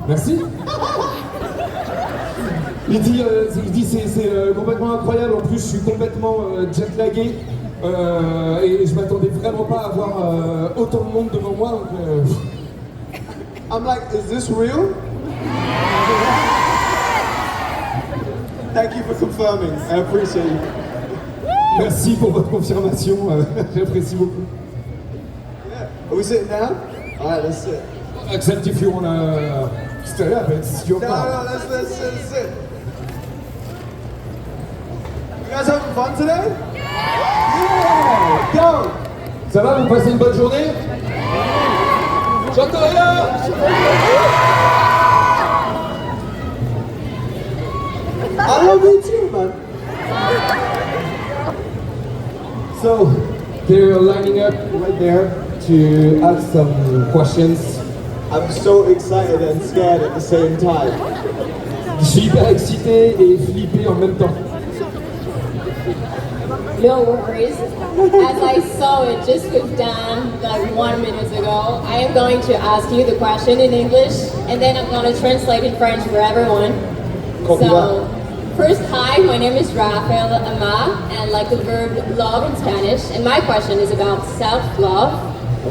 Merci. Il dit c'est complètement incroyable, en plus je suis complètement jet-lagué et je m'attendais vraiment pas à avoir autant de monde devant moi. Donc, I'm like, is this real? Thank you for confirming. I appreciate you. Merci pour votre confirmation, j'apprécie beaucoup. Yeah. Are we sitting down? All right, let's sit. Except if you wanna stay up, it's your No, call. let's sit. You guys having fun today? Yeah! Go! Ça va, vous passez une bonne journée? J'entends rien! I love you too, man. So, they're lining up right there to ask some questions. I'm so excited and scared at the same time. Je suis hyper excité et flippé en même temps. No worries. As I saw it just go down like 1 minute ago, I am going to ask you the question in English, and then I'm going to translate in French for everyone. So, first, hi, my name is Rafael Ama, and like the verb love in Spanish, and my question is about self-love.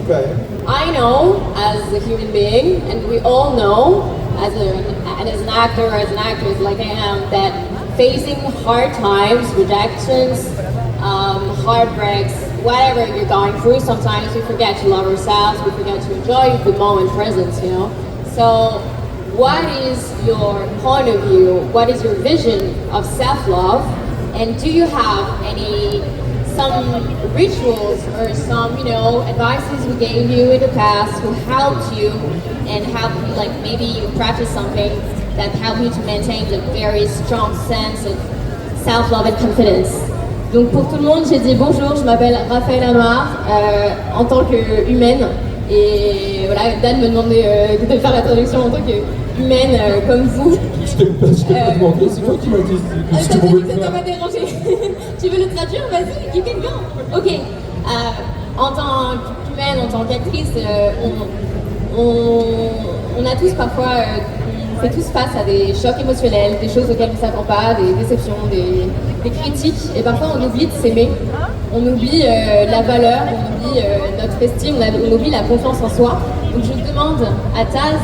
Okay. I know, as a human being, and we all know, as an actor, as an actress like I am, that facing hard times, rejections, heartbreaks, whatever you're going through, sometimes we forget to love ourselves, we forget to enjoy the moment present, you know? So, what is your point of view? What is your vision of self-love? And do you have some rituals or some, advices we gave you in the past who helped you and helped you, like maybe you practice something that helped you to maintain a very strong sense of self-love and confidence? Donc pour tout le monde, j'ai dit bonjour, je m'appelle Raphaël Amar en tant qu'humaine. Et voilà, Dan me demandait de faire la traduction en tant qu'humaine comme vous. Je t'ai pas demandé, c'est toi qui m'as dit que tu pouvais le faire. Ça m'a dérangé. Tu veux le traduire? Vas-y, you can go. Ok. En tant qu'humaine, en tant qu'actrice, on a tous parfois, on fait tous face à des chocs émotionnels, des choses auxquelles on ne s'attend pas, des déceptions, des critiques. Et parfois on oublie de s'aimer, on oublie la valeur, on oublie notre estime, on oublie la confiance en soi. Donc je demande à Taz,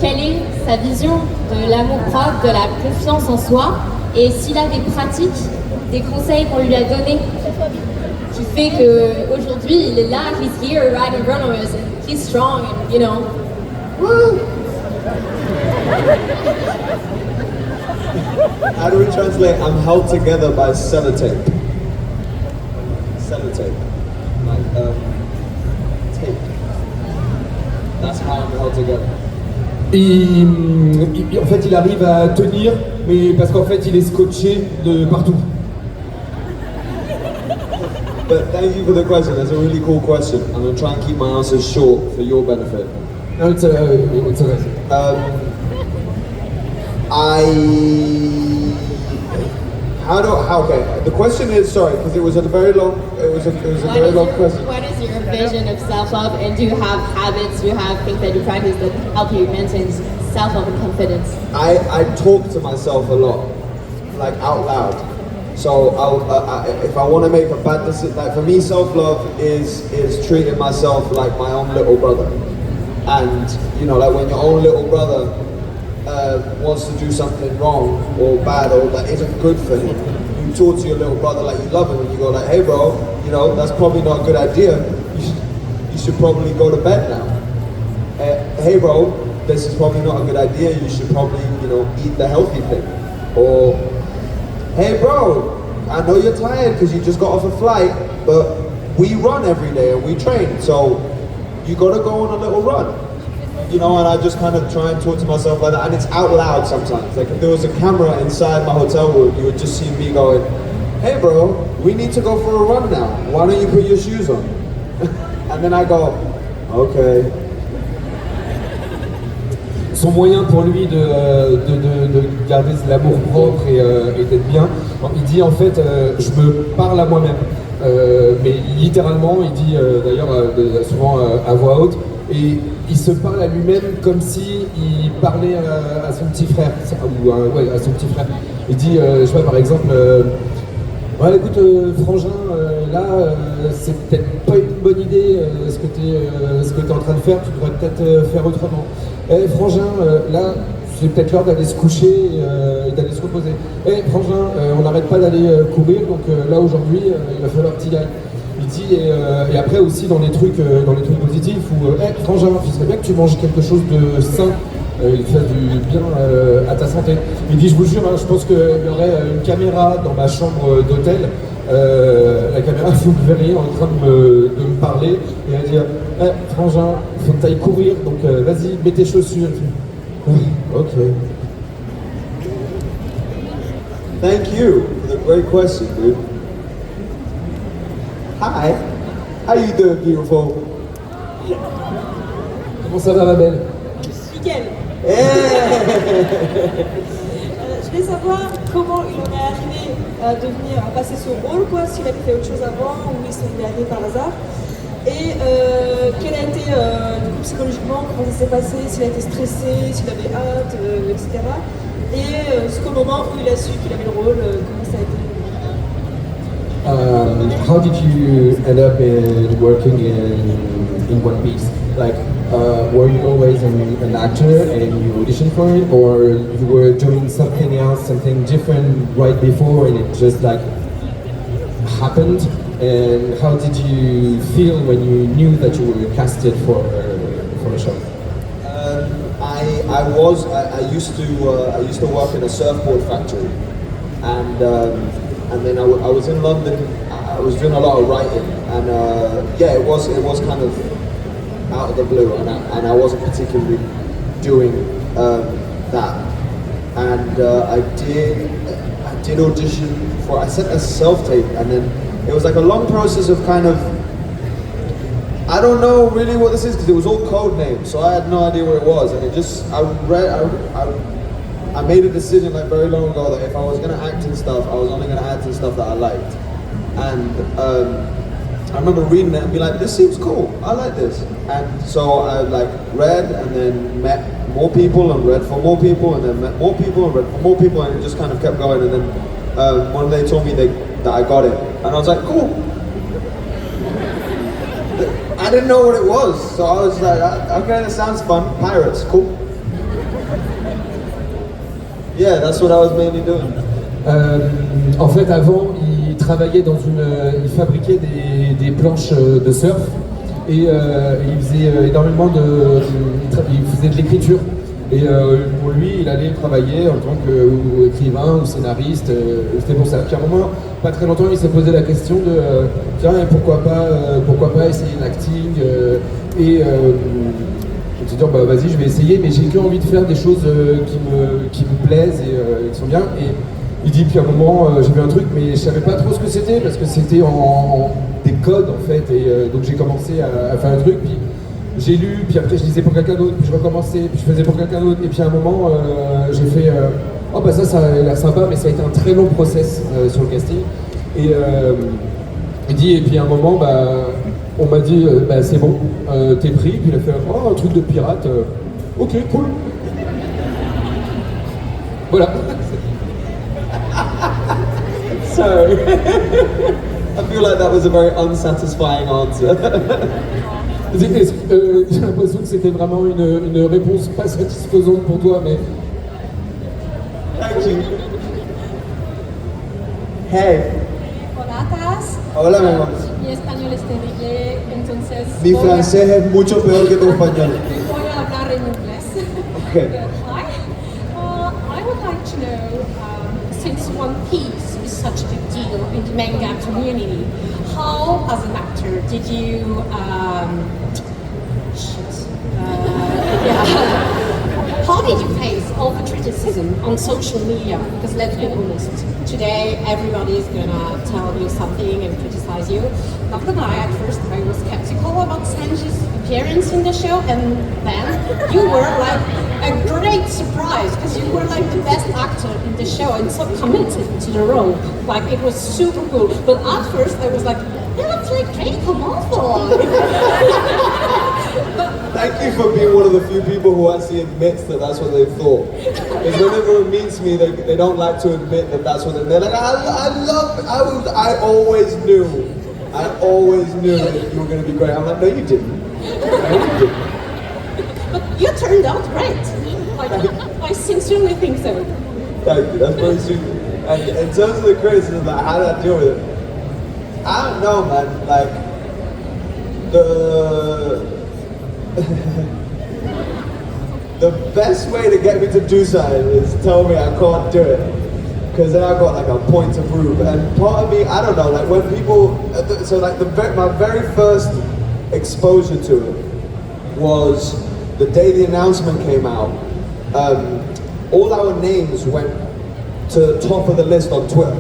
quelle est sa vision de l'amour-propre, de la confiance en soi, et s'il a des pratiques, des conseils qu'on lui a donnés, qui fait qu'aujourd'hui il est là, he's here right in front of us, and he's strong, and you know. Woo! How do we translate? I'm held together by sellotape. Sellotape. Like, tape. That's how I'm held together. En fait, il arrive à tenir, mais parce qu'en fait, il est scotché de partout. But thank you for the question. That's a really cool question. I'm going to try and keep my answers short for your benefit. No, it's alright. Okay. The question is, sorry, because it was a very long question. What is your vision of self-love, and do you have habits, do you have things that you practice that help you maintain self-love and confidence? I talk to myself a lot, like out loud. So if I want to make a bad decision, like for me, self-love is treating myself like my own little brother. And like when your own little brother wants to do something wrong or bad or that isn't good for him, you talk to your little brother like you love him, and you go like, hey bro, that's probably not a good idea. You should probably go to bed now. Hey bro, this is probably not a good idea. You should probably eat the healthy thing. Or hey bro, I know you're tired because you just got off a flight, but we run every day and we train, so you gotta go on a little run. And I just kind of try and talk to myself like that, and it's out loud sometimes. Like if there was a camera inside my hotel room, you would just see me going, hey bro, we need to go for a run now. Why don't you put your shoes on? And then I go, okay. Son moyen pour lui de garder l'amour propre et d'être bien, il dit en fait, je me parle à moi-même. Mais littéralement, il dit d'ailleurs souvent à voix haute, et il se parle à lui-même comme si il parlait à son petit frère, ou ouais, à son petit frère. Il dit, je sais pas, par exemple, ouais, écoute, frangin, là, c'est peut-être pas une bonne idée ce que tu es en train de faire, tu devrais peut-être faire autrement. Eh, frangin, là, c'est peut-être l'heure d'aller se coucher et d'aller se reposer. Eh, frangin, on n'arrête pas d'aller courir, donc là, aujourd'hui, il va falloir que tu y ailles. Il dit, et après aussi dans les trucs positifs, où, hey, frangin, il serait bien que tu manges quelque chose de sain, il fait du bien à ta santé. Il dit, je vous jure, hein, je pense qu'il y aurait une caméra dans ma chambre d'hôtel, la caméra, vous me verriez en train de me parler, et elle va dire, hey, frangin, il faut que tu ailles courir, donc vas-y, mets tes chaussures. Ok. Thank you for the great question, dude. Hi, how you doing, beautiful? Comment ça va, ma belle? Nickel. Yeah. Je voulais savoir comment il en est arrivé à passer ce rôle, quoi, s'il avait fait autre chose avant ou il s'est arrivé par hasard. Et quel a été, du coup, psychologiquement, comment ça s'est passé, s'il a été stressé, s'il avait hâte, etc. Et jusqu'au moment où il a su qu'il avait le rôle, comment ça a été? How did you end up in working in One Piece? Like, were you always an actor and you auditioned for it, or you were doing something else, something different right before, and it just like happened? And how did you feel when you knew that you were casted for the show? I used to work in a surfboard factory, and then I was in London. I was doing a lot of writing, and yeah, it was kind of out of the blue, and I wasn't particularly doing that. And I did audition for. I sent a self-tape, and then it was like a long process of kind of. I don't know really what this is because it was all code names, so I had no idea what it was, and it just I made a decision like very long ago that if I was gonna act in stuff, I was only gonna act in stuff that I liked. And I remember reading it and be like, this seems cool, I like this. And so I like read and then met more people and read for more people and then met more people and read for more people, and it just kind of kept going. And then one day they told me that I got it, and I was like, cool. I didn't know what it was, so I was like, okay, that sounds fun. Pirates, cool. Yeah, that's what I was mainly doing. En fait, avant, il travaillait il fabriquait des planches de surf et il faisait énormément il faisait de l'écriture. Et pour lui, il allait travailler en tant qu'écrivain ou scénariste. C'était pour ça. Puis à un moment, pas très longtemps, il s'est posé la question de tiens, pourquoi pas essayer l'acting et je me suis dit, bah vas-y, je vais essayer, mais j'ai que envie de faire des choses qui me plaisent et qui sont bien. Et il dit, puis à un moment, j'ai vu un truc, mais je savais pas trop ce que c'était, parce que c'était en des codes en fait. Et donc j'ai commencé à faire un truc, puis j'ai lu, puis après je lisais pour quelqu'un d'autre, puis je recommençais, puis je faisais pour quelqu'un d'autre. Et puis à un moment, j'ai fait, oh bah ça a l'air sympa, mais ça a été un très long process sur le casting. Et il dit, et puis à un moment, bah. On m'a dit, bah c'est bon, t'es pris, puis il a fait, oh, un truc de pirate, ok, cool. Voilà. Sorry. I feel like that was a very unsatisfying answer. J'ai l'impression que c'était vraiment une réponse pas satisfaisante pour toi, mais... Thank you. Hey. Hola, Taz. Hola, mi amor. Mi español es terrible, entonces Mi francés es mucho peor que tu español. voy a hablar en inglés. Okay. Hi. I would like to know, since One Piece is such a big deal in the manga community, how, as an actor, did you, how did you face all the criticism on social media? Because let's be honest, today everybody is gonna tell you something and criticize you. Not gonna lie, at first I was skeptical about Sanji's appearance in the show, and then you were like a great surprise because you were like the best actor in the show and so committed to the role. Like it was super cool. But at first I was like, yeah, sounds like Draco Malfoy. Thank you for being one of the few people who actually admits that that's what they thought. Because whenever it meets me, they don't like to admit that that's what they're like. I always knew that you were going to be great. I'm like, no, you didn't. No, you didn't. But you turned out great. I sincerely think so. Thank you, that's very sweet. And in terms of the criticism, like, how did I deal with it? I don't know, man. Like, the best way to get me to do something is tell me I can't do it, because then I've got like a point to prove. And part of me, I don't know, like when people, so like my very first exposure to it was the day the announcement came out. All our names went to the top of the list on Twitter,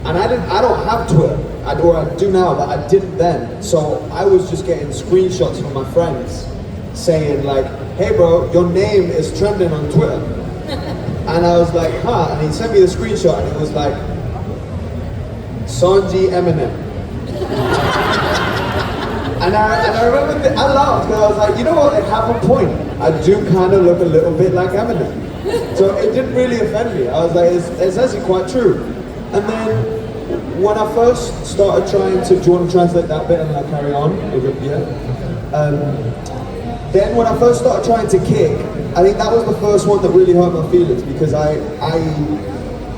and I don't have Twitter, or I do now, but I didn't then. So I was just getting screenshots from my friends saying like, hey bro, your name is trending on Twitter. And I was like, huh, and he sent me the screenshot and it was like, Sanji Eminem. And I remember, I laughed because I was like, you know what, it had a point. I do kind of look a little bit like Eminem. So it didn't really offend me. I was like, it's actually quite true. And then when I first started trying to, do you want to translate that bit and then I'll carry on? Yeah. Then when I first started trying to kick, I think that was the first one that really hurt my feelings, because I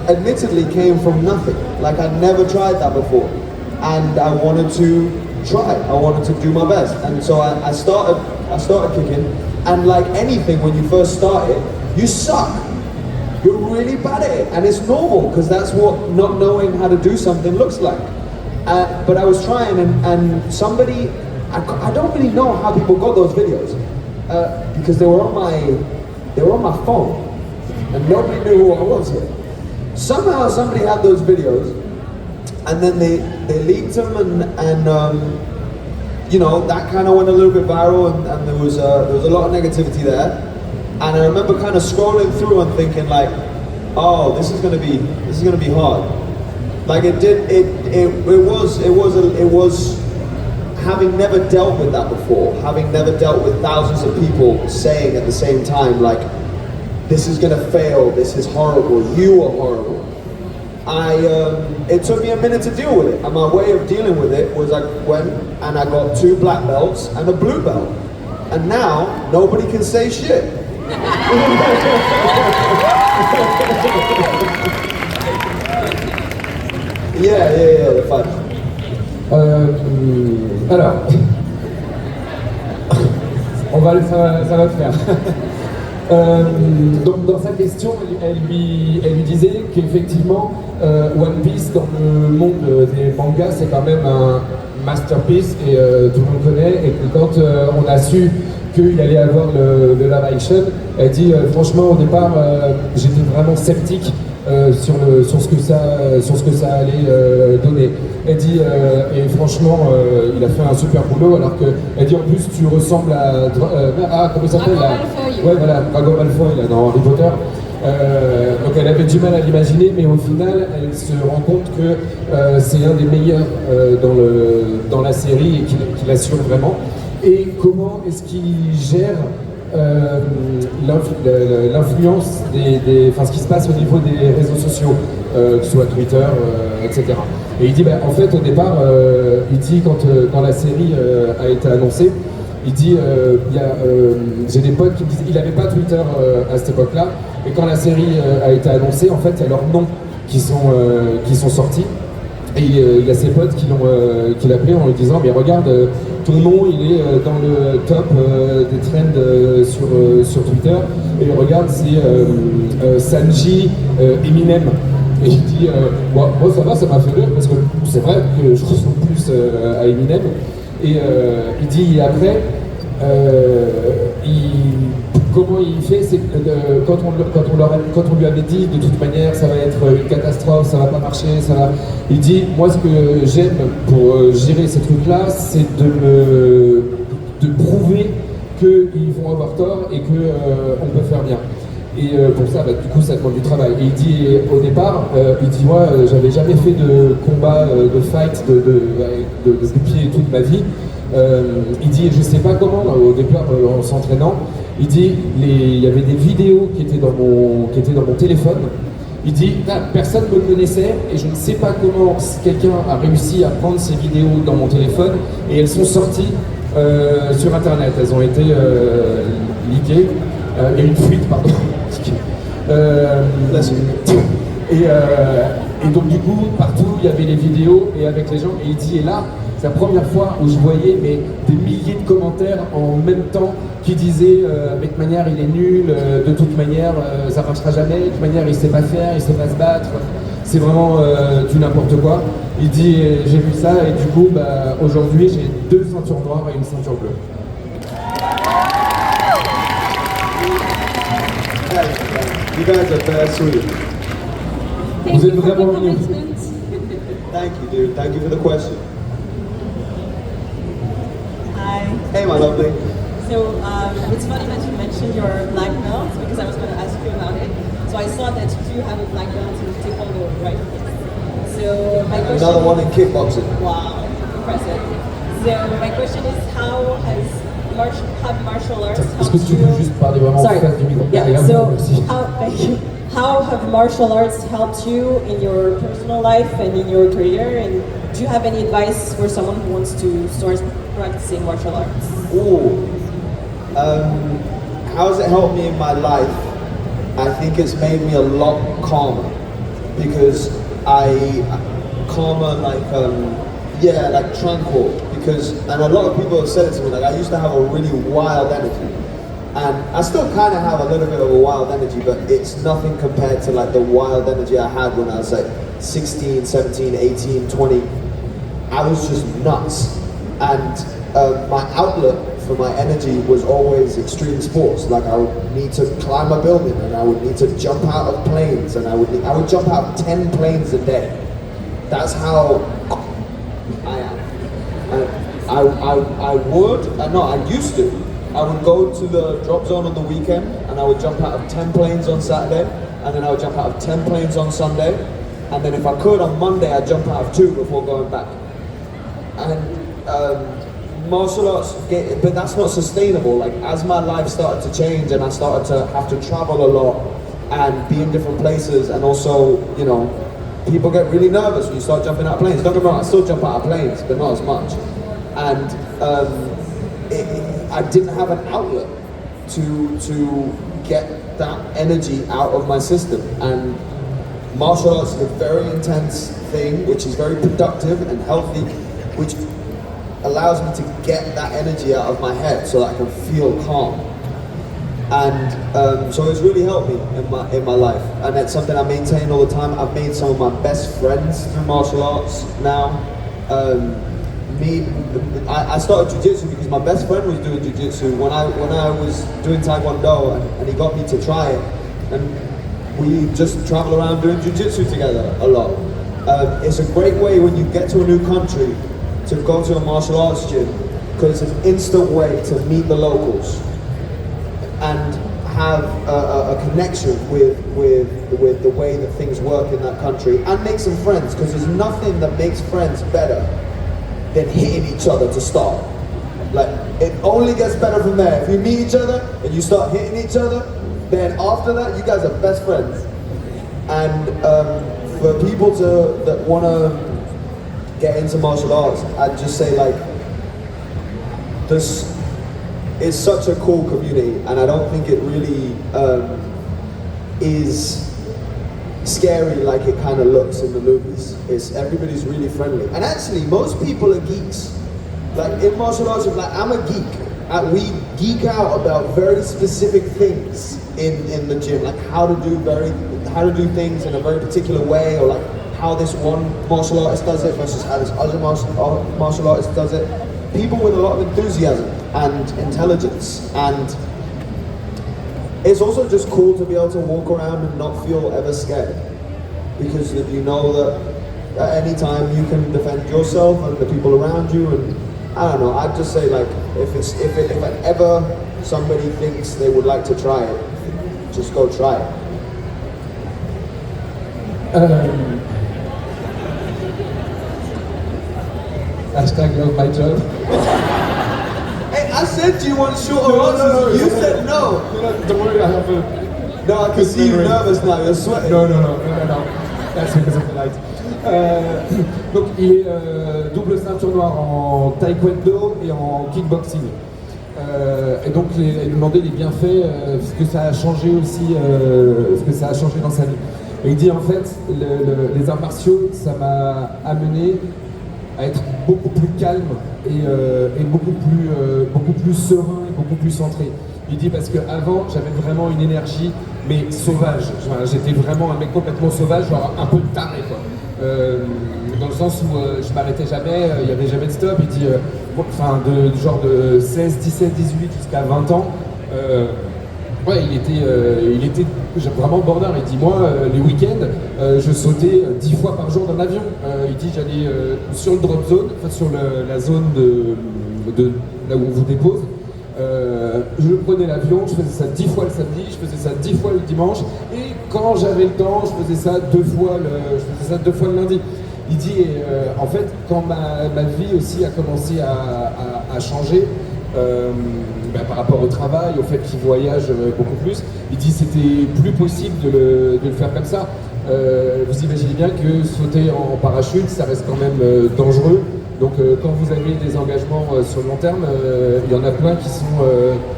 admittedly came from nothing. Like I'd never tried that before. And I wanted to try. I wanted to do my best. And so I started kicking. And like anything, when you first start it, you suck. You're really bad at it. And it's normal, because that's what not knowing how to do something looks like. But I was trying, and somebody, I don't really know how people got those videos, because they were on my phone, and nobody knew who I was here. Somehow somebody had those videos, and then they leaked them, and you know, that kind of went a little bit viral, and there was a lot of negativity there. And I remember kind of scrolling through and thinking like, oh, this is gonna be hard. Like it was. Having never dealt with that before, having never dealt with thousands of people saying at the same time, like, this is gonna fail, this is horrible, you are horrible. It took me a minute to deal with it, and my way of dealing with it was I went and I got 2 black belts and a blue belt. And now, nobody can say shit. Yeah, they're fun. Alors, ça va le faire. Donc dans sa question, elle lui disait qu'effectivement One Piece dans le monde des mangas c'est quand même un masterpiece et tout le monde connaît, et que quand on a su qu'il allait avoir le live action, elle dit franchement au départ j'étais vraiment sceptique sur ce que ça allait donner. Elle dit et franchement il a fait un super boulot, alors que elle dit en plus tu ressembles à comment il s'appelle là? Ouais voilà, Drago Malfoy là dans Harry Potter. Donc elle avait du mal à l'imaginer, mais au final elle se rend compte que c'est un des meilleurs dans la série et qu'il assure vraiment. Et comment est-ce qu'il gère l'influence enfin ce qui se passe au niveau des réseaux sociaux, que ce soit Twitter, etc. Et il dit, en fait, au départ, il dit quand la série a été annoncée, il dit, j'ai des potes qui me disent, il n'avait pas Twitter à cette époque-là, et quand la série a été annoncée, en fait, il y a leurs noms qui sont sortis. Et il y a ses potes qui l'appelaient en lui disant, mais regarde, ton nom il est dans le top des trends sur Twitter, et regarde, c'est Sanji Eminem. Et il dit, moi ça m'a fait rire, parce que c'est vrai que je ressemble plus à Eminem. Et il dit après, comment il fait, c'est que quand on lui avait dit de toute manière ça va être une catastrophe, ça va pas marcher, il dit moi ce que j'aime pour gérer ces trucs-là, c'est de prouver qu'ils vont avoir tort et qu'on peut faire bien. Et pour ça, bah, du coup, ça demande du travail. Et il dit, au départ, il dit, moi, j'avais jamais fait de combat, de fight, de pied et tout de ma vie. Il dit, je sais pas comment, au départ, en s'entraînant, il dit, il y avait des vidéos qui étaient dans mon téléphone. Il dit, personne ne me connaissait et je ne sais pas comment quelqu'un a réussi à prendre ces vidéos dans mon téléphone et elles sont sorties sur internet. Elles ont été leakées. Il y a une fuite, pardon. Et donc du coup, partout, il y avait les vidéos et avec les gens. Et il dit, et là, c'est la première fois où je voyais des milliers de commentaires en même temps qui disaient de toute manière il est nul, de toute manière ça marchera jamais, de toute manière il sait pas faire, il sait pas se battre, c'est vraiment du n'importe quoi. Il dit j'ai vu ça et du coup bah, aujourd'hui j'ai 2 ceintures noires et une ceinture bleue. You guys are very sweet. Vous êtes vraiment mignons. Thank you, dude. Thank you for the question. Hi. Hey, my lovely. So it's funny that you mentioned your black belt because I was going to ask you about it. So I saw that you do have a black belt in taekwondo, right? So my question. Another one in kickboxing. Wow, impressive. So my question is, how have martial arts Est-ce que helped tu peux juste you? parler vraiment en Sorry. face du micro? Yeah. So thank you. How have martial arts helped you in your personal life and in your career? And do you have any advice for someone who wants to start practicing martial arts? Ooh. How has it helped me in my life? I think it's made me a lot calmer because calmer like tranquil. Because and a lot of people have said it to me, like I used to have a really wild energy. And I still kind of have a little bit of a wild energy, but it's nothing compared to like the wild energy I had when I was like 16, 17, 18, 20. I was just nuts. And my outlet for my energy was always extreme sports. Like I would need to climb a building and I would need to jump out of planes and I would jump out of 10 planes a day. That's how I am. And I used to. I would go to the drop zone on the weekend and I would jump out of 10 planes on Saturday and then I would jump out of 10 planes on Sunday and then if I could on Monday I'd jump out of 2 before going back. And martial arts, but that's not sustainable. Like as my life started to change and I started to have to travel a lot and be in different places and also, you know, people get really nervous when you start jumping out of planes. Don't get me wrong, I still jump out of planes, but not as much. And I didn't have an outlet to get that energy out of my system. And martial arts is a very intense thing, which is very productive and healthy, which allows me to get that energy out of my head so that I can feel calm. And so it's really helped me in my life, and it's something I maintain all the time. I've made some of my best friends through martial arts now. I started jiu-jitsu because my best friend was doing jiu-jitsu when I was doing taekwondo, and he got me to try it, and we just travel around doing jiu-jitsu together a lot. It's a great way when you get to a new country to go to a martial arts gym because it's an instant way to meet the locals and have a connection with the way that things work in that country and make some friends, because there's nothing that makes friends better than hitting each other to start. Like, it only gets better from there. If you meet each other and you start hitting each other, then after that you guys are best friends. And for people that want to get into martial arts, I'd just say, like, this is such a cool community, and I don't think it really is scary like it kind of looks in the movies. Everybody's really friendly, and actually most people are geeks. Like in martial arts, like I'm a geek. We geek out about very specific things in the gym, like how to do things in a very particular way, or like how this one martial artist does it versus how this other martial artist does it. People with a lot of enthusiasm and intelligence, and it's also just cool to be able to walk around and not feel ever scared, because you know that at any time you can defend yourself and the people around you. And I don't know, I'd just say, like, if ever somebody thinks they would like to try it, just go try it. Hashtag love my job. Hey, I said you want shorter answers. You said no. Don't worry, I have a... No, I can see you nervous now. You're sweating. No. That's because of the light. Donc il est double ceinture noire en taekwondo et en kickboxing. Et donc il demandait les bienfaits, ce que ça a changé aussi, ce que ça a changé dans sa vie. Et il dit en fait, les arts martiaux, ça m'a amené à être beaucoup plus calme et beaucoup plus serein et beaucoup plus centré. Il dit parce qu'avant j'avais vraiment une énergie mais sauvage, j'étais vraiment un mec complètement sauvage, genre un peu taré quoi. Dans le sens où je m'arrêtais jamais, il n'y avait jamais de stop. Il dit, genre de 16, 17, 18 jusqu'à 20 ans, ouais, il était vraiment border. Il dit, moi, les week-ends, je sautais 10 fois par jour dans l'avion. Il dit, j'allais sur le drop zone, enfin sur la zone de là où on vous dépose. Je prenais l'avion, je faisais ça 10 fois le samedi, je faisais ça 10 fois le dimanche, et quand j'avais le temps, je faisais ça 2 fois le lundi. Il dit, en fait, quand ma vie aussi a commencé à changer, par rapport au travail, au fait qu'il voyage beaucoup plus, il dit c'était plus possible de le faire comme ça. Vous imaginez bien que sauter en parachute, ça reste quand même dangereux. Donc quand vous avez des engagements sur le long terme, il y en a plein qui sont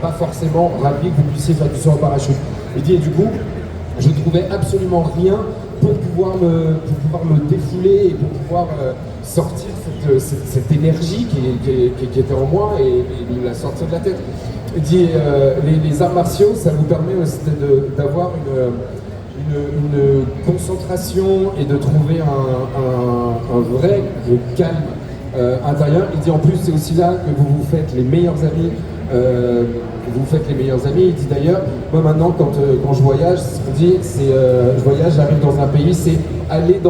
pas forcément ravis que vous puissiez faire du saut en parachute. Il dit, et du coup, je ne trouvais absolument rien pour pouvoir me défouler et pour pouvoir sortir cette énergie qui était en moi et la sortir de la tête. Il dit, les arts martiaux, ça vous permet aussi d'avoir une concentration et de trouver un vrai calme intérieur. Il dit en plus c'est aussi là que vous faites les meilleurs amis. Il dit d'ailleurs, moi maintenant quand je voyage, ce qu'on dit, c'est je voyage, j'arrive dans un pays, c'est aller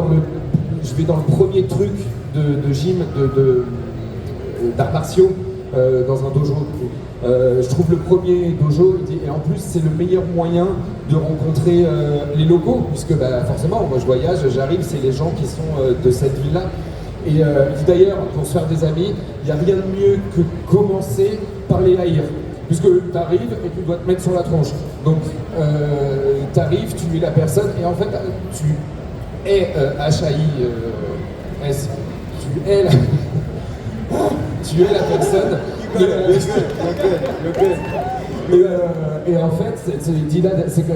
je vais dans le premier truc de gym, d'arts martiaux dans un dojo. Je trouve le premier dojo, il dit, et en plus c'est le meilleur moyen de rencontrer les locaux, puisque forcément moi je voyage, j'arrive, c'est les gens qui sont de cette ville-là. Et il dit d'ailleurs, pour se faire des amis, il n'y a rien de mieux que commencer par les haïr. Puisque tu arrives et tu dois te mettre sur la tronche. Donc tu arrives, tu es la personne et en fait tu es H-A-I-S. Tu es la personne. Et en fait, il dit là, c'est que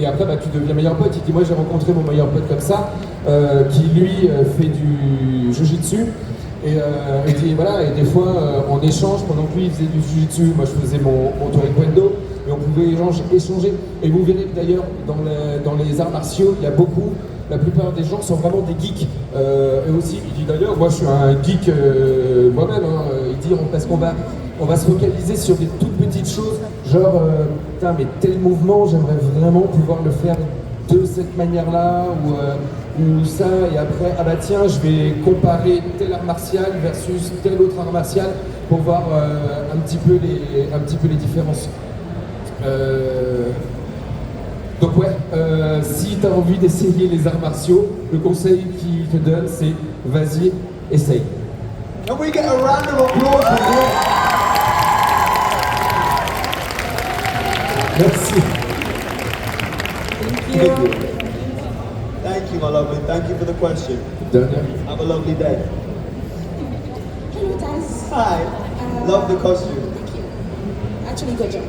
et après tu deviens meilleur pote. Il dit moi j'ai rencontré mon meilleur pote comme ça, qui lui fait du jiu-jitsu. Et il dit voilà, et des fois on échange pendant que lui il faisait du jiu-jitsu, moi je faisais mon taekwondo, et on pouvait échanger. Et vous verrez que d'ailleurs dans les arts martiaux, il y a beaucoup, la plupart des gens sont vraiment des geeks. Et aussi, il dit d'ailleurs, moi je suis un geek moi-même, hein, il dit parce qu'on va se focaliser sur des toutes petites choses, genre putain mais tel mouvement j'aimerais vraiment pouvoir le faire de cette manière-là, ou ça, et après, ah bah tiens, je vais comparer tel art martial versus tel autre art martial pour voir un petit peu les différences. Donc ouais, si tu as envie d'essayer les arts martiaux, le conseil qu'il te donne, c'est vas-y, essaye. Can we get a round of applause for you? Merci. Thank you. Thank you, my lovely. Thank you for the question. Have a lovely day. Hello, Taz. Hi. Love the costume. Thank you. Actually, good job.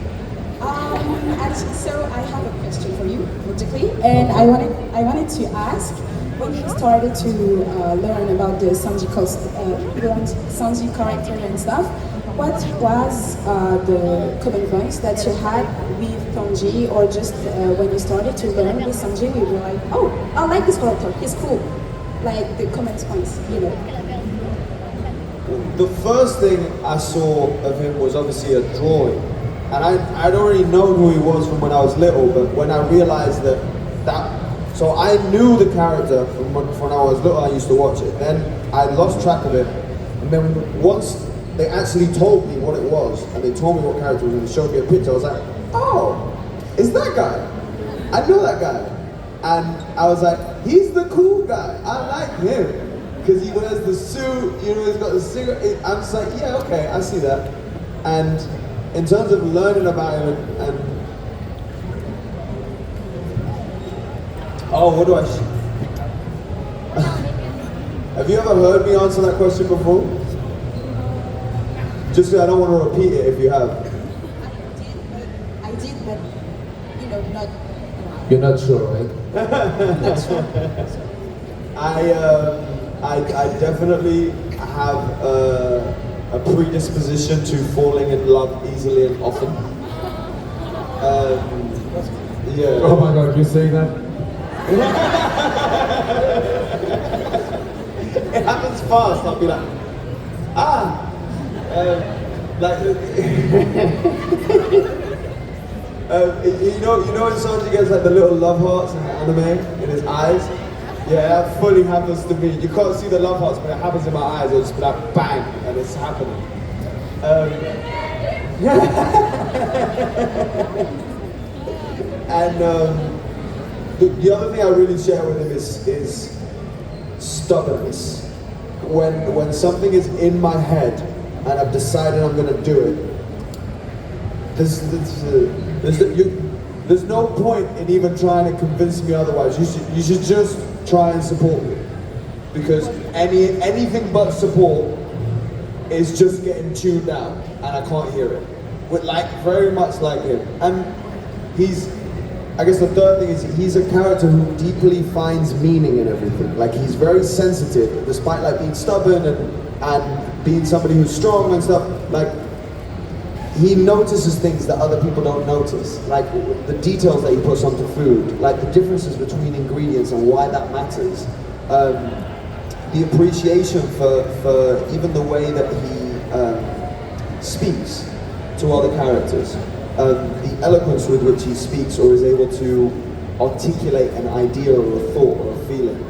So I have a question for you, logically, and I wanted to ask, when you started to learn about the Sanji character and stuff, what was the common points that you had with Sanji, or just when you started to learn with Sanji, you were like, oh, I like this character, he's cool. Like the common points, you know. The first thing I saw of him was obviously a drawing. And I'd already known who he was from when I was little, but when I realized so I knew the character from when I was little, I used to watch it. Then I lost track of it, and then once they actually told me what it was, and they told me what character it was, and they showed me a picture, I was like, oh, it's that guy. I know that guy. And I was like, he's the cool guy. I like him. Because he wears the suit, you know, he's got the cigarette. I'm just like, yeah, okay, I see that. And in terms of learning about him and oh, what do I... Have you ever heard me answer that question before? Just so I don't want to repeat it if you have. I did, but you know, not. You're not sure, right? Not sure. I definitely have a predisposition to falling in love easily and often. Yeah. Oh my God, you say that? It happens fast. I'll be like, like, you know when Sanji gets like the little love hearts in the anime in his eyes? Yeah, that fully happens to me. You can't see the love hearts, but it happens in my eyes. It'll just be like bang, and it's happening. And the other thing I really share with him is stubbornness. When something is in my head and I've decided I'm going to do it, there's no point in even trying to convince me otherwise. You should just try and support me, because anything but support is just getting tuned out and I can't hear it. With like very much like him, and I guess the third thing is he's a character who deeply finds meaning in everything. Like he's very sensitive, despite like being stubborn and being somebody who's strong and stuff. Like he notices things that other people don't notice, like the details that he puts onto food, like the differences between ingredients and why that matters. The appreciation for even the way that he speaks to other characters. The eloquence with which he speaks or is able to articulate an idea or a thought or a feeling.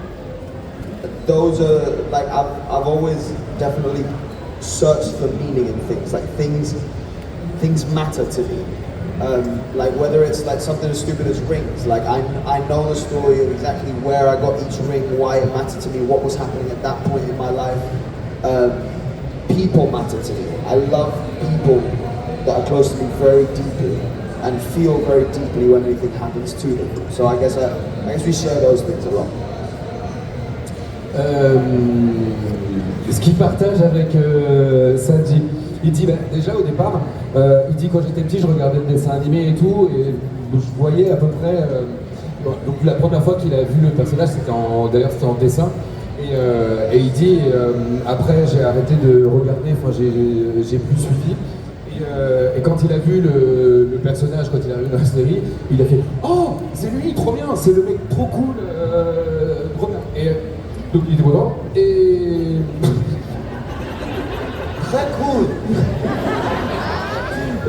Those are like I've always definitely searched for meaning in things. Like things matter to me. Like whether it's like something as stupid as rings. Like I know the story of exactly where I got each ring, why it mattered to me, what was happening at that point in my life. People matter to me. I love people that are close to me very deeply and feel very deeply when anything happens to them. So I guess we share those things a lot. Ce qu'il partage avec Sanji, il dit déjà au départ, il dit quand j'étais petit je regardais le dessin animé et tout, et je voyais à peu près, donc la première fois qu'il a vu le personnage c'était en dessin, et il dit après j'ai arrêté de regarder, enfin j'ai plus suivi. Et quand il a vu le personnage, quand il a vu la série, il a fait « Oh, c'est lui, trop bien, c'est le mec trop cool, trop bien !» Et donc il est content, et... Très cool.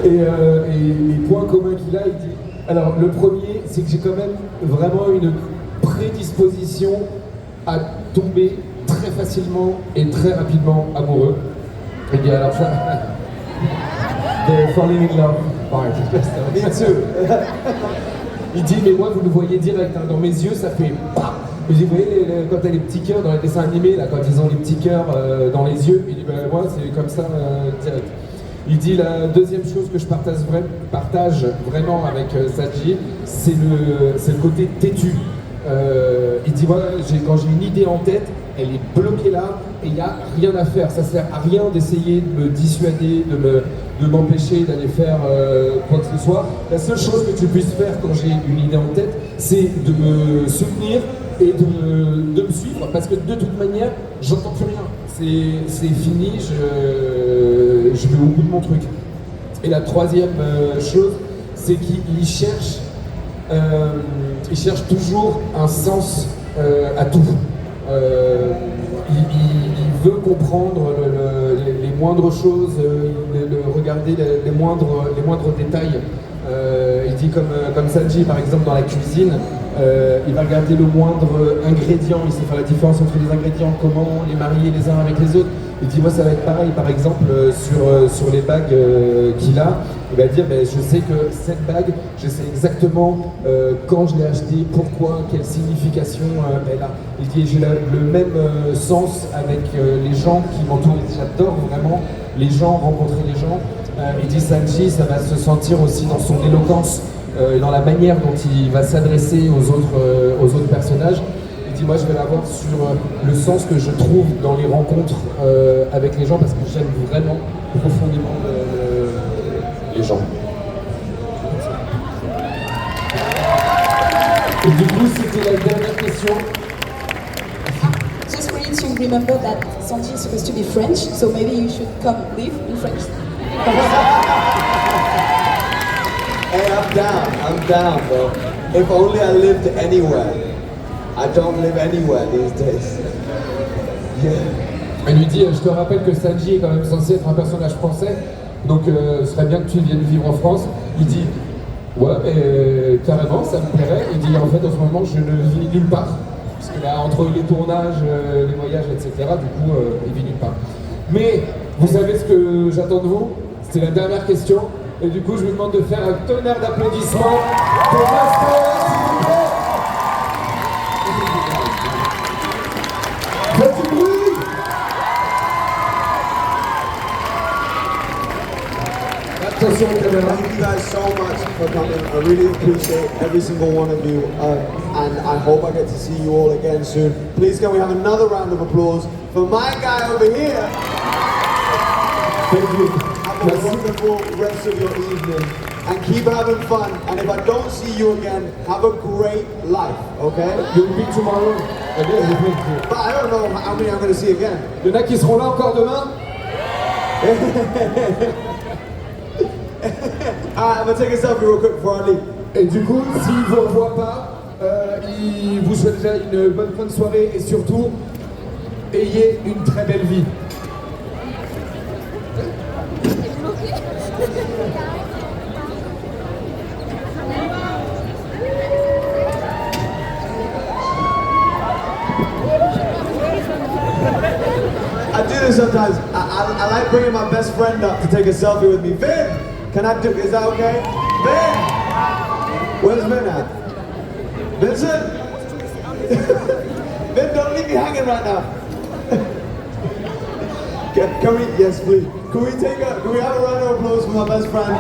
Et les points communs qu'il a, il dit... Alors le premier, c'est que j'ai quand même vraiment une prédisposition à tomber très facilement et très rapidement amoureux. Il dit alors ça... The falling in love part. Me too. Il dit mais moi vous le voyez direct, hein, dans mes yeux ça fait PAM. Vous voyez quand t'as les petits cœurs dans les dessins animés, là, quand ils ont les petits cœurs dans les yeux, il dit moi c'est comme ça direct. Il dit la deuxième chose que je partage vraiment avec Sanji, c'est le côté têtu. Il dit voilà, quand j'ai une idée en tête, elle est bloquée là et il n'y a rien à faire. Ça sert à rien d'essayer de me dissuader, de m'empêcher d'aller faire quoi que ce soit. La seule chose que tu puisses faire quand j'ai une idée en tête, c'est de me soutenir et de me suivre, parce que de toute manière, j'entends plus rien. C'est fini, je vais au bout de mon truc. Et la troisième chose, c'est qu'il cherche toujours un sens à tout. Il veut comprendre les moindres choses, regarder les moindres détails. Il dit comme Sanji par exemple dans la cuisine, il va regarder le moindre ingrédient, il sait faire la différence entre les ingrédients, comment les marier les uns avec les autres. Il dit moi ça va être pareil, par exemple sur les bagues qu'il a, il va dire mais je sais que cette bague, je sais exactement quand je l'ai achetée, pourquoi, quelle signification elle a. Il dit j'ai le même sens avec les gens qui m'entourent, j'adore vraiment les gens, rencontrer les gens. Il dit Sanji, ça va se sentir aussi dans son éloquence, dans la manière dont il va s'adresser aux autres personnages. Il dit moi je vais l'avoir sur le sens que je trouve dans les rencontres avec les gens parce que j'aime vraiment profondément les gens. Et du coup c'était la dernière question. Just for you to remember that Sanji is supposed to be French, so maybe you should come live in French. Hey, I'm down, bro. If only I lived anywhere. I don't live anywhere these days. Yeah. Elle lui dit, je te rappelle que Sanji est quand même censé être un personnage français, donc ce serait bien que tu viennes vivre en France. Il dit, ouais, mais carrément, ça me plairait. Il dit, en fait, en ce moment, je ne vis nulle part. Parce que là, entre les tournages, les voyages, etc., du coup, il vit nulle part. Mais, vous savez ce que j'attends de vous? C'était la dernière question. Et du coup, je vous demande de faire un tonnerre d'applaudissements pour Master, s'il vous plaît. Faites du bruit. Attention, caméra. Thank you guys so much for coming. I really appreciate every single one of you, and I hope I get to see you all again soon. Please, can we have another round of applause for my guy over here? Thank you. Have a wonderful rest of your evening, and keep having fun. And if I don't see you again, have a great life, okay? You'll be tomorrow. But I don't know how many I'm going to see again. Il y en a qui seront là encore demain. Alright, I'm going to take a selfie real quick before I leave. Et du coup, s'il ne vous revoit pas, il vous souhaite déjà une bonne fin de soirée et surtout, ayez une très belle vie. I do this sometimes. I like bringing my best friend up to take a selfie with me. Vin, can I do? Is that okay? Vin, where's Vin at? Vincent, Vin, don't leave me hanging right now. Can we? Yes, please. Can we have a round of applause for my best friend?